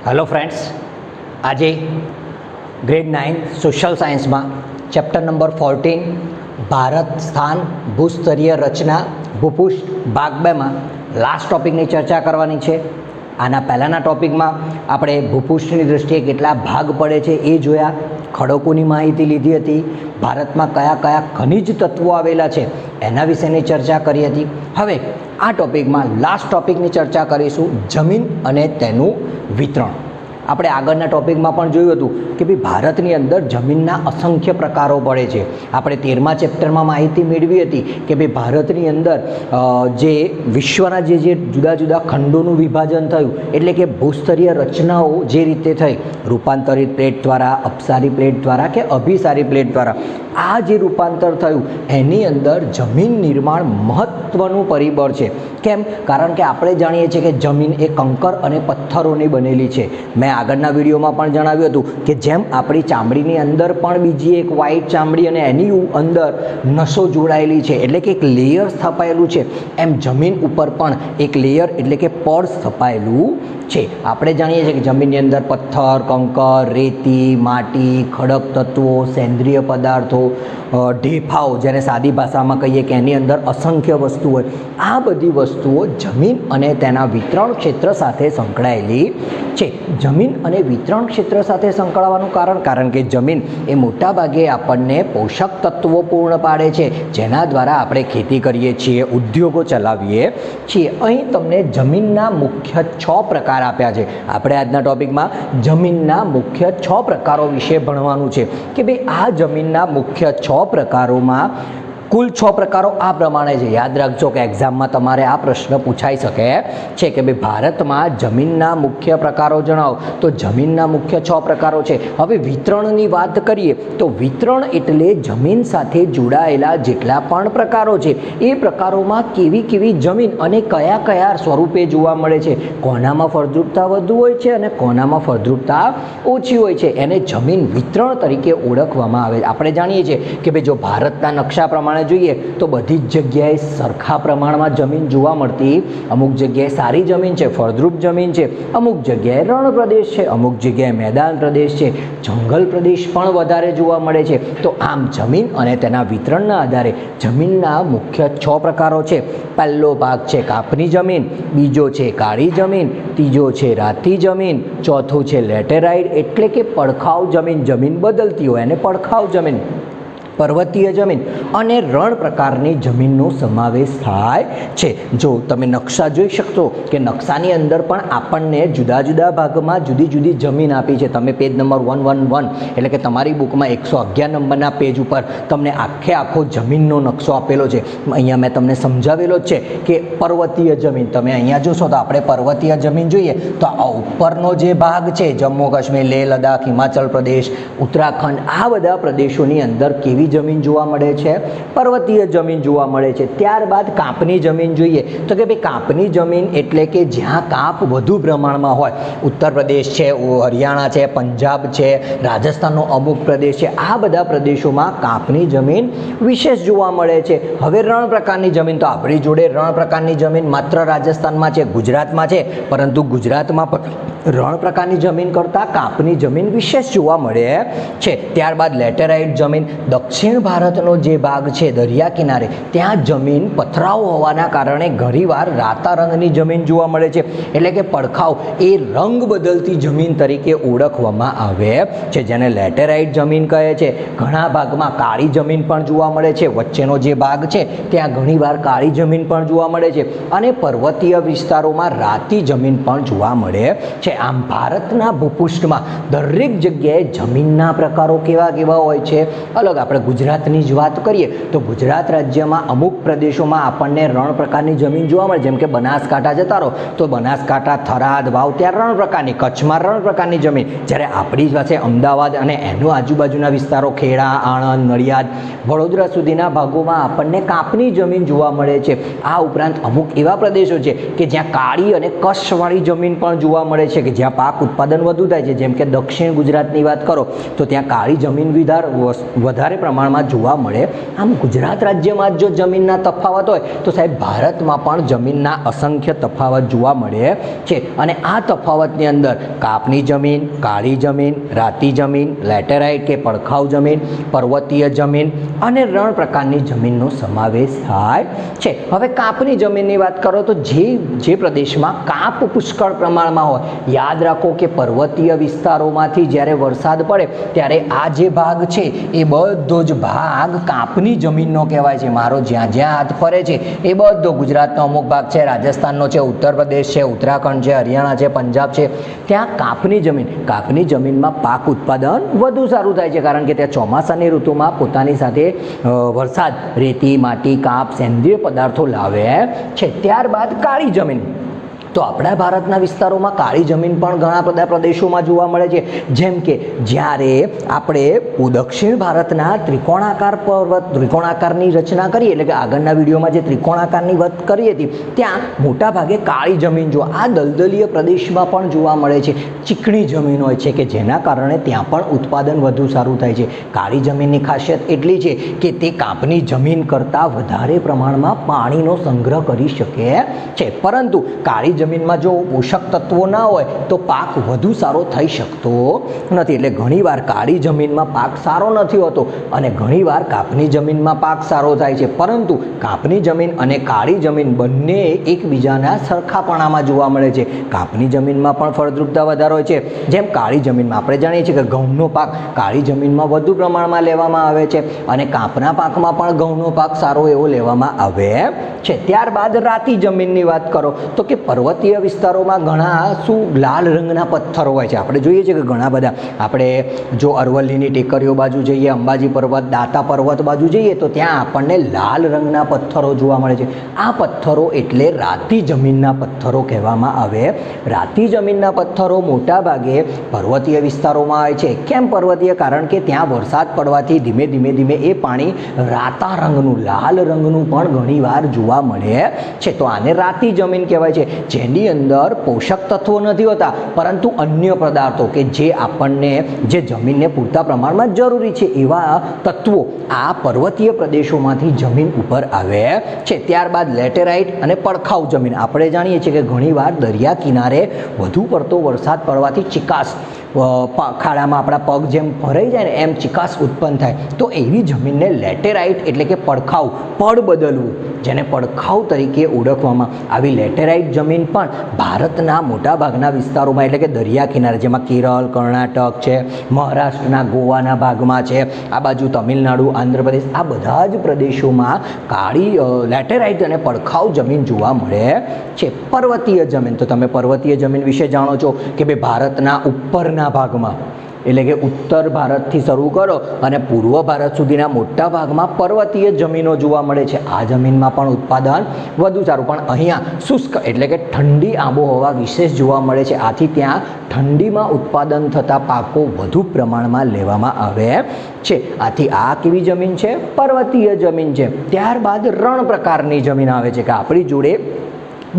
Hello friends, आज grade 9 social science में chapter number 14 Bharat स्थान भूस्तरीय रचना भूपृष्ठ भाग 2 में लास्ट टॉपिकनी चर्चा करवानी छे। आना पहलाना टॉपिक में આપણે ભૂપૃષ્ઠની દૃષ્ટિએ કેટલા ભાગ પડે છે એ જોયા, ખડકોની માહિતી લીધી હતી, ભારતમાં કયા કયા ખનિજ તત્વો આવેલા છે એના વિશેની ચર્ચા કરી હતી। હવે આ ટોપિકમાં લાસ્ટ ટોપિકની ચર્ચા કરીશું, જમીન અને તેનું વિતરણ। આપણે આગળના ટોપિકમાં પણ જોયું હતું કે ભાઈ ભારતની અંદર જમીનના અસંખ્ય પ્રકારો પડે છે। આપણે 13મા ચેપ્ટરમાં માહિતી મેળવી હતી કે ભાઈ ભારતની અંદર જે વિશ્વના જે જુદા જુદા ખંડોનું વિભાજન થયું, એટલે કે ભૂસ્તરીય રચનાઓ જે રીતે થઈ, રૂપાંતરિત પ્લેટ દ્વારા, અપસારી પ્લેટ દ્વારા કે અભિસારી પ્લેટ દ્વારા, આ જે રૂપાંતર થયું એની અંદર જમીન નિર્માણ મહત્ત્વનું પરિબળ છે। કેમ? કારણ કે આપણે જાણીએ છીએ કે જમીન એ કંકર અને પથ્થરોની બનેલી છે। મેં આગળના વિડીયોમાં પણ જણાવ્યું હતું કે જેમ આપણી ચામડીની અંદર પણ બીજી એક વ્હાઇટ ચામડી અને એની અંદર નસો જોડાયેલી છે, એટલે કે એક લેયર સ્થપાયેલું છે, એમ જમીન ઉપર પણ એક લેયર એટલે કે પડ સ્થપાયેલું છે। આપણે જાણીએ છીએ કે જમીનની અંદર પથ્થર, કંકર, રેતી, માટી, ખડક તત્વો, સેન્દ્રિય પદાર્થો, ઢેફાઓ, જેને સાદી ભાષામાં કહીએ કે એની અંદર અસંખ્ય વસ્તુ હોય, આ બધી વસ્તુઓ જમીન અને તેના વિતરણ ક્ષેત્ર સાથે સંકળાયેલી છે। જમીન અને વિતરણ ક્ષેત્ર સાથે સંકળાવાનું કારણ કે જમીન એ મોટા ભાગે આપણને પોષક તત્વો પૂર્ણ પાડે છે, જેના દ્વારા આપણે ખેતી કરીએ છીએ, ઉદ્યોગો ચલાવીએ છીએ। અહીં તમને જમીનના મુખ્ય 6 પ્રકાર આપ્યા છે। આપણે આજના ટોપિકમાં જમીનના મુખ્ય 6 પ્રકારો વિશે ભણવાનું છે કે ભાઈ આ જમીનના મુખ્ય 6 પ્રકારોમાં કુલ 6 પ્રકારો આ પ્રમાણે છે। યાદ રાખજો કે એક્ઝામમાં તમારે આ પ્રશ્ન પૂછાઈ શકે છે કે ભાઈ ભારતમાં જમીનના મુખ્ય પ્રકારો જણાવો, તો જમીનના મુખ્ય 6 પ્રકારો છે। હવે વિતરણની વાત કરીએ તો વિતરણ એટલે જમીન સાથે જોડાયેલા જેટલા પણ પ્રકારો છે એ પ્રકારોમાં કેવી કેવી જમીન અને કયા કયા સ્વરૂપે જોવા મળે છે, કોનામાં ફળદ્રુપતા વધુ હોય છે અને કોનામાં ફળદ્રુપતા ઓછી હોય છે, એને જમીન વિતરણ તરીકે ઓળખવામાં આવે છે। આપણે જાણીએ છીએ કે ભાઈ જો ભારતના નકશા પ્રમાણે જોઈએ તો બધી જ જગ્યાએ સરખા પ્રમાણમાં જમીન જોવા મળતી, અમુક જગ્યાએ સારી જમીન છે, ફળદ્રુપ જમીન છે, અમુક જગ્યાએ રણ પ્રદેશ છે, અમુક જગ્યાએ મેદાન પ્રદેશ છે, જંગલ પ્રદેશ પણ વધારે જોવા મળે છે। તો આમ જમીન અને તેના વિતરણના આધારે જમીનના મુખ્ય 6 પ્રકારો છે। પહેલો ભાગ છે કાપની જમીન, બીજો છે કાળી જમીન, ત્રીજો છે રાતી જમીન, ચોથું છે લેટેરાઇટ એટલે કે પડખાવ જમીન, જમીન બદલતી હોય એને પડખાવ જમીન, પર્વતીય જમીન અને રણ પ્રકારની જમીનનો સમાવેશ થાય છે। જો તમે નકશા જોઈ શકશો કે નકશાની અંદર પણ આપણને જુદા જુદા ભાગમાં જુદી જુદી જમીન આપી છે। તમે પેજ નંબર 111 એટલે કે તમારી બુકમાં 111 નંબરના પેજ ઉપર તમને આખો જમીનનો નકશો આપેલો છે। અહીંયા મેં તમને સમજાવેલો જ છે કે પર્વતીય જમીન, તમે અહીંયા જોશો તો આપણે પર્વતીય જમીન જોઈએ તો આ ઉપરનો જે ભાગ છે, જમ્મુ કાશ્મીર, લેહ લદ્દાખ, હિમાચલ પ્રદેશ, ઉત્તરાખંડ, આ બધા પ્રદેશોની અંદર કેવી જમીન જોવા મળે છે? પર્વતીય જમીન જોવા મળે છે। ત્યારબાદ કાપની જમીન જોઈએ તો કે ભાઈ કાપની જમીન એટલે કે જ્યાં કાપ વધુ પ્રમાણમાં હોય, ઉત્તર પ્રદેશ છે, હરિયાણા છે, પંજાબ છે, રાજસ્થાનનો અમુક પ્રદેશ છે, આ બધા પ્રદેશોમાં કાપની જમીન વિશેષ જોવા મળે છે। હવે રણ પ્રકારની જમીન, તો આપણી જોડે રણ પ્રકારની જમીન માત્ર રાજસ્થાનમાં છે, ગુજરાતમાં છે, પરંતુ ગુજરાતમાં પણ રણ પ્રકારની જમીન કરતાં કાપની જમીન વિશેષ જોવા મળે છે। ત્યારબાદ લેટેરાઇટ જમીન, દક્ષિણ ભારતનો જે ભાગ છે દરિયા કિનારે, ત્યાં જમીન પથરાવ હોવાના કારણે ઘણીવાર રાતા રંગની જમીન જોવા મળે છે, એટલે કે પડખાવ, એ રંગ બદલતી જમીન તરીકે ઓળખવામાં આવે છે, જેને લેટેરાઇટ જમીન કહે છે। ઘણા ભાગમાં કાળી જમીન પણ જોવા મળે છે, વચ્ચેનો જે ભાગ છે ત્યાં ઘણીવાર કાળી જમીન પણ જોવા મળે છે અને પર્વતીય વિસ્તારોમાં રાતી જમીન પણ જોવા મળે છે। આમ ભારતના ભૂપૃષ્ઠમાં દરેક જગ્યાએ જમીનના પ્રકારો કેવા કેવા હોય છે અલગ। આપણે ગુજરાતની જ વાત કરીએ તો ગુજરાત રાજ્યમાં અમુક પ્રદેશોમાં આપણને રણ પ્રકારની જમીન જોવા મળે, જેમ કે બનાસકાંઠા જતા રહો તો બનાસકાંઠા, થરાદ, વાવ, ત્યાં રણ પ્રકારની, કચ્છમાં રણ પ્રકારની જમીન, જ્યારે આપણી પાસે અમદાવાદ અને એનો આજુબાજુના વિસ્તારો, ખેડા, આણંદ, નડિયાદ, વડોદરા સુધીના ભાગોમાં આપણને કાપની જમીન જોવા મળે છે। આ ઉપરાંત અમુક એવા પ્રદેશો છે કે જ્યાં કાળી અને કચ્છવાળી જમીન પણ જોવા મળે છે, છે કે જ્યાં પાક ઉત્પાદન વધુ થાય છે, જેમ કે દક્ષિણ ગુજરાતની વાત કરો તો ત્યાં કાળી જમીન વધારે પ્રમાણમાં જોવા મળે. આમ ગુજરાત રાજ્યમાં જો જમીનના તફાવત હોય તો સાહેબ ભારતમાં પણ જમીનના અસંખ્ય તફાવત જોવા મળે છે. અને આ તફાવતની અંદર કાપની જમીન, કાળી જમીન, રાતી જમીન, લેટેરાઇટ કે પડખાઉ જમીન, પર્વતીય જમીન અને રણ પ્રકારની જમીનનો સમાવેશ થાય છે. હવે કાપની જમીનની વાત કરો તો જે પ્રદેશમાં કાપ પુષ્કળ પ્રમાણમાં હોય, યાદ રાખો કે પર્વતીય વિસ્તારોમાંથી જ્યારે વરસાદ પડે ત્યારે આ જે ભાગ છે એ બધો જ ભાગ કાપની જમીનનો કહેવાય છે. મારો જ્યાં જ્યાં હાથ ફરે છે એ બધો ગુજરાતનો અમુક ભાગ છે, રાજસ્થાનનો છે, ઉત્તર પ્રદેશ છે, ઉત્તરાખંડ છે, હરિયાણા છે, પંજાબ છે, ત્યાં કાપની જમીનમાં પાક ઉત્પાદન વધુ સારું થાય છે, કારણ કે ત્યાં ચોમાસાની ઋતુમાં પોતાની સાથે વરસાદ, રેતી, માટી, કાપ, સેન્દ્રિય પદાર્થો લાવે છે. ત્યારબાદ કાળી જમીન. તો આપણા ભારતના વિસ્તારોમાં કાળી જમીન પણ ઘણા બધા પ્રદેશોમાં જોવા મળે છે. જેમ કે જ્યારે આપણે દક્ષિણ ભારતના ત્રિકોણાકારની રચના કરીએ, એટલે કે આગળના વિડીયોમાં જે ત્રિકોણાકારની વાત કરી હતી, ત્યાં મોટા ભાગે કાળી જમીન જો આ દલદલીય પ્રદેશમાં પણ જોવા મળે છે. ચીકણી જમીન હોય છે કે જેના કારણે ત્યાં પણ ઉત્પાદન વધુ સારું થાય છે. કાળી જમીનની ખાસિયત એટલી છે કે તે કાપની જમીન કરતાં વધારે પ્રમાણમાં પાણીનો સંગ્રહ કરી શકે છે. પરંતુ કાળી જમીનમાં જો પોષક તત્વો ના હોય તો પાક વધુ સારો થઈ શકતો નથી. એટલે ઘણીવાર કાળી જમીનમાં પાક સારો નથી હોતો અને ઘણીવાર કાપની જમીનમાં પાક સારો થાય છે. પરંતુ કાપની જમીન અને કાળી જમીન બંને એકબીજાના સરખાપણામાં જોવા મળે છે. કાપની જમીનમાં પણ ફળદ્રુપતા વધારે હોય છે. જેમ કાળી જમીનમાં આપણે જાણીએ છીએ કે ઘઉંનો પાક કાળી જમીનમાં વધુ પ્રમાણમાં લેવામાં આવે છે અને કાપના પાકમાં પણ ઘઉંનો પાક સારો એવો લેવામાં આવે છે. ત્યારબાદ રાતી જમીનની વાત કરો તો કે પર્વતીય વિસ્તારોમાં ઘણા લાલ રંગના પથ્થરો હોય છે. આપણે જોઈએ છીએ કે ઘણા બધા, આપણે જો અરવલ્લીની ટેકરીઓ બાજુ જઈએ, અંબાજી પર્વત, દાતા પર્વત બાજુ જઈએ તો ત્યાં આપણને લાલ રંગના પથ્થરો જોવા મળે છે. આ પથ્થરો એટલે રાતી જમીનના પથ્થરો કહેવામાં આવે. રાતી જમીનના પથ્થરો મોટા ભાગે પર્વતીય વિસ્તારોમાં હોય છે. કેમ પર્વતીય? કારણ કે ત્યાં વરસાદ પડવાથી ધીમે ધીમે એ પાણી રાતા રંગનું, લાલ રંગનું પણ ઘણીવાર જોવા મળે છે. તો આને રાતી જમીન કહેવાય છે, જેની અંદર પોષક તત્વો નથી હોતા પરંતુ અન્ય પદાર્થો કે જે જમીનને પૂરતા પ્રમાણમાં જરૂરી છે એવા તત્વો આ પર્વતીય પ્રદેશોમાંથી જમીન ઉપર આવે છે. ત્યારબાદ લેટેરાઇટ અને પડખાઉ જમીન. આપણે જાણીએ છીએ કે ઘણીવાર દરિયા કિનારે વધુ પડતો વરસાદ પડવાથી ચિકાસ, ખાડામાં આપણા પગ જેમ ભરાઈ જાય ને એમ ચિકાસ ઉત્પન્ન થાય, તો એવી જમીનને લેટેરાઇટ એટલે કે પડખાઉ, પડ બદલવું, જેને પડખાઉ તરીકે ઓળખવામાં આવી લેટેરાઇટ જમીન પણ ભારતના મોટાભાગના વિસ્તારોમાં, એટલે કે દરિયા કિનારે, જેમાં કેરળ, કર્ણાટક છે, મહારાષ્ટ્રના ગોવાના ભાગમાં છે, આ બાજુ તમિલનાડુ, આંધ્રપ્રદેશ, આ બધા જ પ્રદેશોમાં લેટેરાઇટ અને પડખાઉ જમીન જોવા મળે છે. પર્વતીય જમીન. તો તમે પર્વતીય જમીન વિશે જાણો છો કે ભાઈ ભારતના ઉપરના ભાગમાં, એટલે કે ઉત્તર ભારતથી શરૂ કરો અને પૂર્વ ભારત સુધીના મોટા ભાગમાં પર્વતીય જમીનો જોવા મળે છે. આ જમીનમાં પણ ઉત્પાદન વધુ સારું, પણ અહીંયા શુષ્ક એટલે કે ઠંડી આબોહવા વિશેષ જોવા મળે છે. આથી ત્યાં ઠંડીમાં ઉત્પાદન થતા પાકો વધુ પ્રમાણમાં લેવામાં આવે છે. આથી આ કેવી જમીન છે? પર્વતીય જમીન છે. ત્યારબાદ રણ પ્રકારની જમીન આવે છે કે આપણી જોડે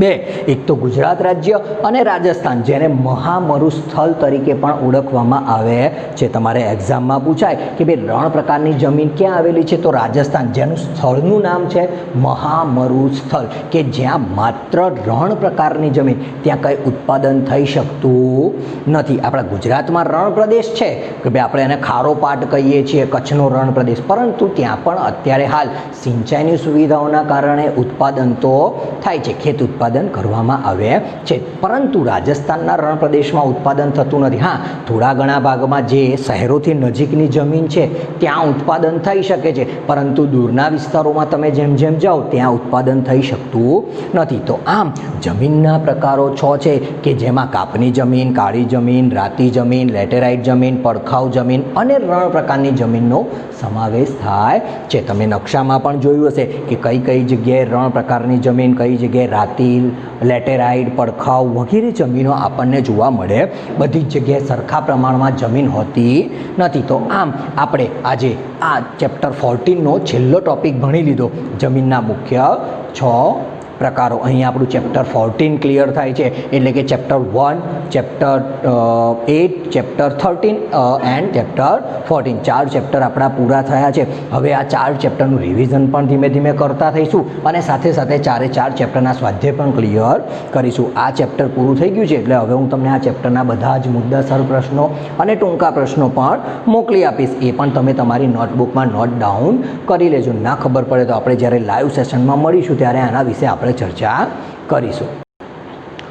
બે, એક તો ગુજરાત રાજ્ય અને રાજસ્થાન, જેને મહામરુસ્થળ તરીકે પણ ઓળખવામાં આવે છે. તમારે એક્ઝામમાં પૂછાય કે ભાઈ રણ પ્રકારની જમીન ક્યાં આવેલી છે, તો રાજસ્થાન, જેનું સ્થળનું નામ છે મહામરુસ્થળ, કે જ્યાં માત્ર રણ પ્રકારની જમીન, ત્યાં કંઈ ઉત્પાદન થઈ શકતું નથી. આપણા ગુજરાતમાં રણ પ્રદેશ છે કે ભાઈ આપણે એને ખારો પાટ કહીએ છીએ, કચ્છનો રણ પ્રદેશ, પરંતુ ત્યાં પણ અત્યારે હાલ સિંચાઈની સુવિધાઓના કારણે ઉત્પાદન તો થાય છે, ખેત ઉત્પાદન કરવામાં આવે છે. પરંતુ રાજસ્થાનના રણ પ્રદેશમાં ઉત્પાદન થતું નથી. હા, થોડા ઘણા ભાગમાં જે શહેરોથી નજીકની જમીન છે ત્યાં ઉત્પાદન થઈ શકે છે, પરંતુ દૂરના વિસ્તારોમાં તમે જેમ જેમ જાઓ ત્યાં ઉત્પાદન થઈ શકતું નથી. તો આમ જમીનના પ્રકારો 6 છે કે જેમાં કાપની જમીન, કાળી જમીન, રાતી જમીન, લેટેરાઇટ જમીન, પડખાઉ જમીન અને રણ પ્રકારની જમીનનો સમાવેશ થાય છે. તમે નકશામાં પણ જોયું હશે કે કઈ કઈ જગ્યાએ રણ પ્રકારની જમીન, કઈ જગ્યાએ રાતી, લેટેરાઇટ, પડખાઉ વગેરે જમીનો આપણને જોવા મળે. બધી જ જગ્યાએ સરખા પ્રમાણમાં જમીન હોતી નથી. તો આમ આપણે આજે આ ચેપ્ટર 14નો છેલ્લો ટોપિક ભણી લીધો, જમીનના મુખ્ય 6 પ્રકારો. અહીં આપણું ચેપ્ટર 14 ક્લિયર થાય છે, એટલે કે chapter 1, chapter 8, chapter 13 and chapter 14 ચાર ચેપ્ટર આપણા પૂરા થયા છે. હવે આ ચાર ચેપ્ટરનું રિવિઝન પણ ધીમે ધીમે કરતા થઈશું અને સાથે સાથે ચારે ચાર ચેપ્ટરના સ્વાધ્યાય પણ ક્લિયર કરીશું. આ ચેપ્ટર પૂરું થઈ ગયું છે એટલે હવે હું તમને આ ચેપ્ટરના બધા જ મુદ્દાસર પ્રશ્નો અને ટૂંકા પ્રશ્નો પણ મોકલી આપીશ. એ પણ તમે તમારી નોટબુકમાં નોટ ડાઉન કરી લેજો. ના ખબર પડે તો આપણે જ્યારે લાઈવ સેશનમાં મળીશું ત્યારે આના વિશે આપણે ચર્ચા કરીશું.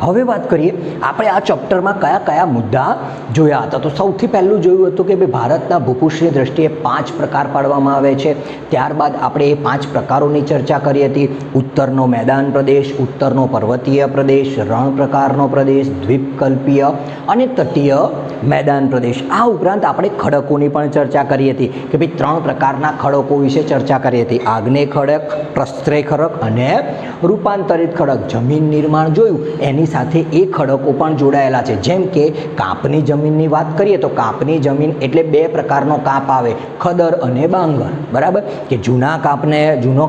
હવે વાત કરીએ આપણે આ ચેપ્ટરમાં કયા કયા મુદ્દા જોયા હતા. તો સૌથી પહેલું જોયું હતું કે ભાઈ ભારતના ભૂપૃષ્ઠની દ્રષ્ટિએ 5 પ્રકાર પાડવામાં આવે છે. ત્યારબાદ આપણે એ 5 પ્રકારોની ચર્ચા કરી હતી. ઉત્તરનો મેદાન પ્રદેશ, ઉત્તરનો પર્વતીય પ્રદેશ, રણ પ્રકારનો પ્રદેશ, દ્વીપકલ્પીય અને તટીય મેદાન પ્રદેશ. આ ઉપરાંત આપણે ખડકોની પણ ચર્ચા કરી હતી કે ભાઈ 3 પ્રકારના ખડકો વિશે ચર્ચા કરી હતી. આગ્નેય ખડક, પ્રસ્તરેય ખડક અને રૂપાંતરિત ખડક. જમીન નિર્માણ જોયું, એની સાથે એ ખડકો પણ જોડાયેલા છે. જેમ કે કાપની જમીનની વાત કરીએ તો કાપની જમીન એટલે 2 પ્રકારનો કાપ આવે, ખદર અને બાંગર. બરાબર, કે જૂનો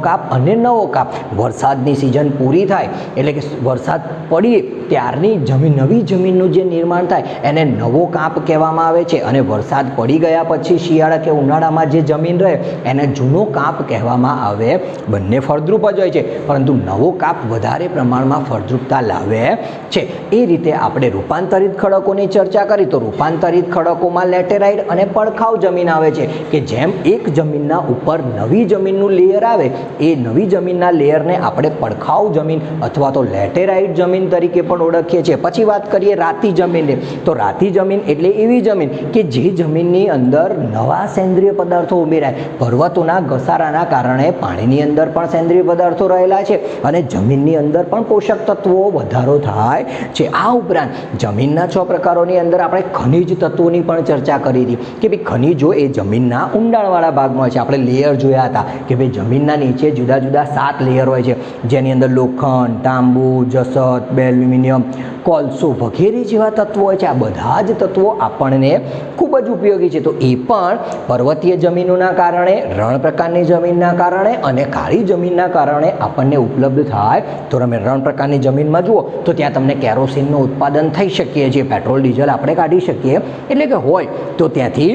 કાપ અને નવો કાપ. વરસાદની સિઝન પૂરી થાય એટલે કે વરસાદ પડીએ ત્યારની નવી જમીનનું જે નિર્માણ થાય એને નવો કાપ કહેવામાં આવે છે. અને વરસાદ પડી ગયા પછી શિયાળા કે ઉનાળામાં જે જમીન રહે એને જૂનો કાપ કહેવામાં આવે. બંને ફળદ્રુપ જ હોય છે, પરંતુ નવો કાપ વધારે પ્રમાણમાં ફળદ્રુપતા લાવે છે. એ રીતે આપણે રૂપાંતરિત ખડકોની ચર્ચા કરી તો રૂપાંતરિત ખડકોમાં લેટેરાઇટ અને પડખાવ જમીન આવે છે કે જેમ એક જમીનના ઉપર નવી જમીનનું લેયર આવે એ નવી જમીનના લેયરને આપણે પડખાવ જમીન અથવા તો લેટેરાઇટ જમીન તરીકે પણ ઓળખીએ છીએ. પછી વાત કરીએ રાતી જમીનની. તો રાતી જમીન એટલે એવી જમીન કે જે જમીનની અંદર નવા સેન્દ્રિય પદાર્થો ઉમેરાય. પર્વતોના ઘસારાના કારણે પાણીની અંદર પણ સેન્દ્રિય પદાર્થો રહેલા છે અને જમીનની અંદર પણ પોષક તત્વો વધારો થાય છે. આ ઉપરાંત જમીનના 6 પ્રકારોની અંદર આપણે ખનિજ તત્વોની પણ ચર્ચા કરી હતી કે ભાઈ ખનિજો એ જમીનના ઊંડાણવાળા ભાગમાં હોય છે. આપણે લેયર જોયા હતા કે ભાઈ જમીનના નીચે જુદા જુદા 7 લેયર હોય છે, જેની અંદર લોખંડ, તાંબુ, જસત, એલ્યુમિનિયમ, કોલસો વગેરે જેવા તત્વો હોય છે. આ બધા જ તત્વો આપણને ખૂબ જ ઉપયોગી છે. તો એ પણ પર્વતીય જમીનોના કારણે, રણ પ્રકારની જમીનના કારણે અને કાળી જમીનના કારણે આપણને ઉપલબ્ધ થાય. તો તમે રણ પ્રકારની જમીનમાં જુઓ તો ત્યાં તમને કેરોસીનનું ઉત્પાદન થઈ શકીએ છીએ, પેટ્રોલ ડીઝલ આપણે કાઢી શકીએ, એટલે કે હોય તો ત્યાંથી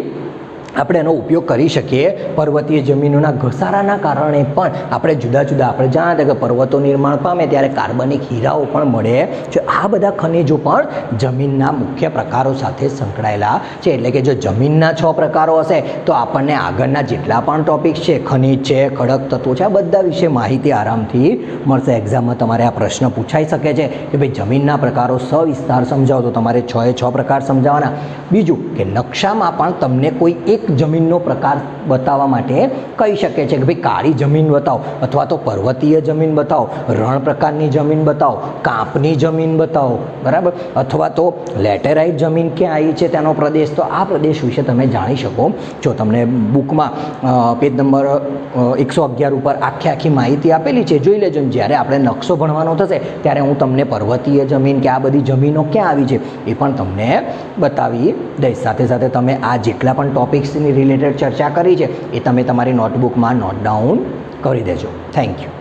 આપણે એનો ઉપયોગ કરી શકીએ. પર્વતીય જમીનોના ઘસારાના કારણે પણ આપણે જુદા જુદા આપણે જાણતા કે પર્વતો નિર્માણ પામે ત્યારે કાર્બનિક હીરાઓ પણ મળે છે. આ બધા ખનિજો પણ જમીનના મુખ્ય પ્રકારો સાથે સંકળાયેલા છે. એટલે કે જો જમીનના 6 પ્રકારો હશે તો આપણને આગળના જેટલા પણ ટોપિક્સ છે, ખનિજ છે, ખડક તત્વો છે, આ બધા વિશે માહિતી આરામથી મળશે. એક્ઝામમાં તમારે આ પ્રશ્ન પૂછાઈ શકે છે કે ભાઈ જમીનના પ્રકારો સવિસ્તાર સમજાવો, તો તમારે 6 પ્રકાર સમજાવવાના. બીજું કે નકશામાં પણ તમને કોઈ એક જમીનનો પ્રકાર બતાવવા માટે કહી શકે છે કે ભાઈ કાળી જમીન બતાવો અથવા તો પર્વતીય જમીન બતાવો, રણ પ્રકારની જમીન બતાવો, કાપની જમીન બતાવો, બરાબર, અથવા તો લેટેરાઇટ જમીન ક્યાં આવી છે તેનો પ્રદેશ. તો આ પ્રદેશ વિશે તમે જાણી શકો છો. તમને બુકમાં પેજ નંબર 111 ઉપર આખી માહિતી આપેલી છે, જોઈ લેજો. જ્યારે આપણે નકશો ભણવાનો થશે ત્યારે હું તમને પર્વતીય જમીન કે આ બધી જમીનો ક્યાં આવી છે એ પણ તમને બતાવી દઈશ. સાથે સાથે તમે આ જેટલા પણ ટોપિક્સની રિલેટેડ ચર્ચા કરી છે એ તમે તમારી નોટબુકમાં નોટ ડાઉન કરી દેજો. Thank you.